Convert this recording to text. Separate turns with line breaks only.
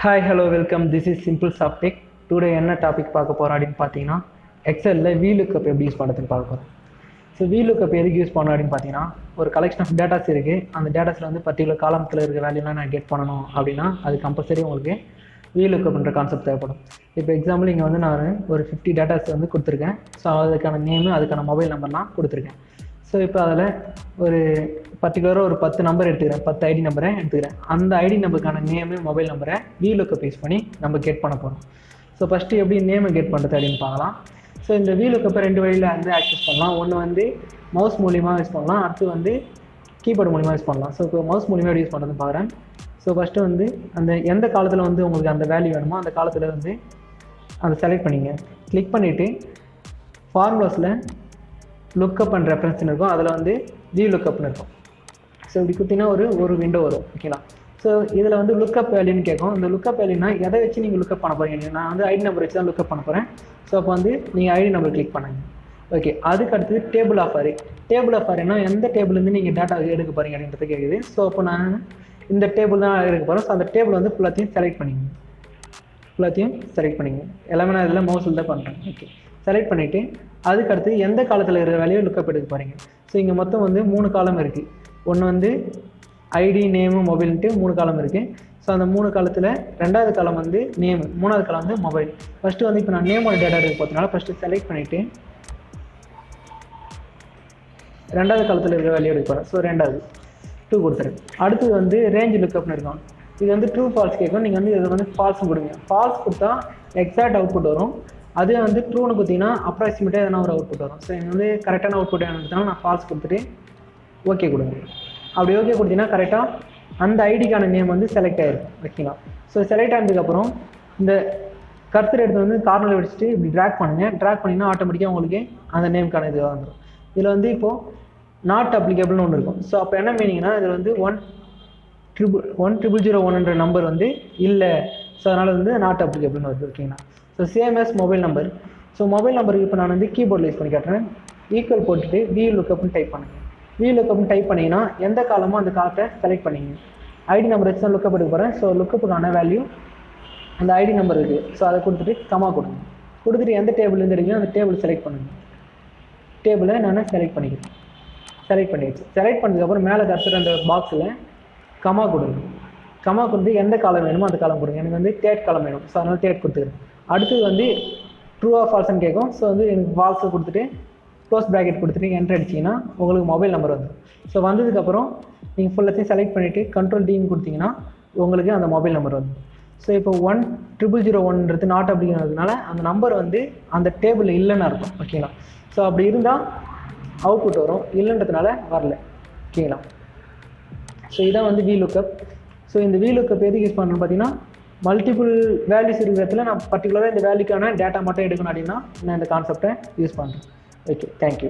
Hi hello welcome. This is simple Softech. Today என்ன topic பார்க்க போகிறோம் அப்படின்னு பார்த்தீங்கன்னா, எக்ஸலில் Vlookup எப்படி யூஸ் பண்ணுறதுன்னு பார்க்க போகிறோம். ஸோ Vlookup எதுக்கு யூஸ் பண்ணணும் அப்படின்னு பார்த்தீங்கன்னா, ஒரு கலெக்ஷன் ஆஃப் டேட்டாஸ் இருக்குது. அந்த டேட்டாஸில் வந்து பர்டிகுலர் காலத்தில் இருக்க வேல்யூலாம் நான் கெட் பண்ணணும் அப்படின்னா அது கம்பல்சரி உங்களுக்கு Vlookupன்ற கான்செப்ட் தேவைப்படும். இப்போ எக்ஸாம்பிள் இங்கே வந்து நான் ஒரு 50 டேட்டாஸ் வந்து கொடுத்துருக்கேன். ஸோ அதுக்கான நேமு, அதுக்கான மொபைல் நம்பர்லாம் கொடுத்துருக்கேன். ஸோ இப்போ அதில் ஒரு பர்டிகுலராக ஒரு 10 நம்பர் எடுத்துக்கிறேன், 10 ஐடி நம்பரை எடுத்துக்கிறேன். அந்த ஐடி நம்பருக்கான நேமு, மொபைல் நம்பரை Vlookup யூஸ் பண்ணி நம்ம கெட் பண்ண போகிறோம். ஸோ ஃபஸ்ட்டு எப்படி நேமை கெட் பண்ணுறது அப்படின்னு பார்க்கலாம். ஸோ இந்த Vlookup 2 வழியில் வந்து ஆக்சஸ் பண்ணலாம். ஒன்று வந்து மவுஸ் மூலிமா யூஸ் பண்ணலாம், அடுத்து வந்து கீபோர்டு மூலிமா யூஸ் பண்ணலாம். ஸோ இப்போ மவுஸ் மூலிமா யூஸ் பண்ணுறதுன்னு பார்க்குறேன். ஸோ ஃபஸ்ட்டு வந்து அந்த எந்த காலத்தில் வந்து உங்களுக்கு அந்த வேல்யூ வேணுமோ அந்த காலத்தில் வந்து அதை செலக்ட் பண்ணிங்க. கிளிக் பண்ணிவிட்டு ஃபார்முலாஸில் லுக்கப் அண்ட் ரெஃபரன்ஸ்னு இருக்கும், அதில் வந்து Vlookupனு இருக்கும். ஸோ இப்படி கொடுத்தீங்கன்னா ஒரு விண்டோ வரும். ஓகேங்களா? ஸோ இதில் வந்து லுக்கப் வேல்யூன்னு கேட்கும். இந்த லுக்கப் வேல்யூனா எதை வச்சு நீங்கள் லுக்கப் பண்ண போகிறீங்க? நான் வந்து ஐடி நம்பர் வச்சு தான் லுக்கப் பண்ண போகிறேன். ஸோ அப்போ வந்து நீங்கள் ஐடி நம்பர் கிளிக் பண்ணுங்க. ஓகே, அதுக்கு அடுத்தது table of array. Table of அரேனா எந்த டேபிள்லேருந்து நீங்கள் டேட்டா எடுக்க போகிறீங்க அப்படின்றது கேட்குது. ஸோ அப்போ நான் இந்த டேபிள் தான் எடுக்க போகிறேன். ஸோ அந்த டேபிள் வந்து ஃபுல்லாத்தையும் செலக்ட் பண்ணிங்க. எல்லாமே நான் இதில் மவுஸில் தான் பண்ணுறேன். ஓகே, செலக்ட் பண்ணிவிட்டு அதுக்கு அடுத்து எந்த காலத்தில் இருக்கிற வேல்யூ லுக்கப் எடுக்க போகிறீங்க. ஸோ இங்கே மொத்தம் வந்து 3 காலம் இருக்குது. ஒன்று வந்து ஐடி, நேமு, மொபைல்ன்ட்டு 3 காலம் இருக்குது. ஸோ அந்த 3 காலத்தில் 2வது காலம் வந்து நேமு, 3வது காலம் வந்து மொபைல். ஃபஸ்ட்டு வந்து இப்போ நான் நேமோட டேட்டா எடுக்க போகிறதுனால ஃபஸ்ட்டு செலக்ட் பண்ணிவிட்டு 2வது காலத்தில் இருக்கிற வேல்யூ எடுக்க போகிறேன். ஸோ 2 கொடுத்துருங்க. அடுத்தது வந்து ரேஞ்ச் லுக்கப்னு இருக்கும். இது வந்து ட்ரூ ஃபால்ஸ் கேட்கும். நீங்கள் வந்து இதில் வந்து ஃபால்ஸ் கொடுங்க. ஃபால்ஸ் கொடுத்தா எக்ஸாக்ட் அவுட்புட் வரும். அதே வந்து ட்ரூன்னு கொடுத்தீங்கன்னா அப்ராக்சிமேட்டாக எதனா ஒரு அவுட்புட் வரும். ஸோ எனக்கு வந்து கரெக்டான அவுட்புட் வேணுன்றதுனால நான் ஃபால்ஸ் கொடுத்துட்டு ஓகே கொடுங்க. அப்படி ஓகே கொடுத்தீங்கன்னா கரெக்டாக அந்த ஐடிக்கான நேம் வந்து செலக்ட் ஆகிருக்கும். ஓகேங்களா? ஸோ செலக்ட் ஆனதுக்கப்புறம் இந்த கர்சர் எடுத்து வந்து கார்னரில் வச்சுட்டு இப்படி ட்ராக் பண்ணுங்கள். ட்ராக் பண்ணிங்கன்னா ஆட்டோமேட்டிக்காக உங்களுக்கு அந்த நேமுக்கான இது வந்துடும். இதில் வந்து இப்போது நாட் அப்ளிகபிள்னு ஒன்று இருக்கும். ஸோ அப்போ என்ன மீனிங்னா இதில் வந்து 10001 நம்பர் வந்து இல்லை. ஸோ அதனால் வந்து நாட் அப்ளிகபிள்னு வருது. ஓகேங்களா? So same as mobile number. So mobile நம்பருக்கு இப்போ நான் வந்து கீபோர்டில் யூஸ் பண்ணி காட்டுறேன். ஈக்குவல் போட்டுட்டு Vlookupனு டைப் பண்ணுங்கள். Vlookupனு டைப் பண்ணிங்கன்னா எந்த காலமோ அந்த காலத்தை செலக்ட் பண்ணிங்க. ஐடி நம்பர் வச்சு தான் லுக்கப் எடுக்க போகிறேன். ஸோ லுக்கப்புக்கான வேல்யூ அந்த ஐடி நம்பர் இருக்குது. ஸோ அதை கொடுத்துட்டு கமா கொடுத்துட்டு எந்த டேபிள்லேருந்து எடுக்கணும் அந்த டேபிள் செலக்ட் பண்ணுங்கள். டேபிளை நான் செலக்ட் பண்ணிக்கிறேன். செலக்ட் பண்ணிடுச்சு. செலக்ட் பண்ணதுக்கப்புறம் மேலே கருத்துட்டு அந்த பாக்ஸில் கமா கொடுங்க. கமா கொடுத்து எந்த காலம் வேணுமோ அந்த காலம் கொடுங்க. எனக்கு வந்து தேர்ட் காலம் வேணும். ஸோ அதனால் தேர்ட் கொடுத்துக்கிறேன். அடுத்தது வந்து ட்ரூ ஆர் ஃபால்ஸ்ன்னு கேட்கும். ஸோ வந்து எனக்கு ஃபால்ஸை கொடுத்துட்டு க்ளோஸ் ப்ராக்கெட் கொடுத்துட்டு என்டர் அடிச்சிங்கன்னா உங்களுக்கு மொபைல் நம்பர் வந்துடும். ஸோ வந்ததுக்கப்புறம் நீங்கள் ஃபுல்லாத்தையும் செலக்ட் பண்ணிவிட்டு Ctrl+Dன்னு கொடுத்தீங்கன்னா உங்களுக்கு அந்த மொபைல் நம்பர் வந்துடும். ஸோ இப்போ 10001 நாட் அப்படிங்கிறதுனால அந்த நம்பர் வந்து அந்த டேபிள் இல்லைன்னு அர்த்தம். ஓகேங்களா? ஸோ அப்படி இருந்தால் அவுட்புட் வரும், இல்லைன்றதுனால வரல. ஓகேங்களா? ஸோ இதான் வந்து Vlookup. ஸோ இந்த Vlookup எதுக்கு யூஸ் பண்ணணும்னு பார்த்தீங்கன்னா, மல்டிபிள் வேல்யூஸ் இருக்கிற இடத்துல நான் பர்டிகுலராக இந்த வேல்யூக்கான டேட்டா மட்டும் எடுக்கணும் அப்படின்னா நான் இந்த கான்செப்டை யூஸ் பண்ணுறேன். Okay, thank you.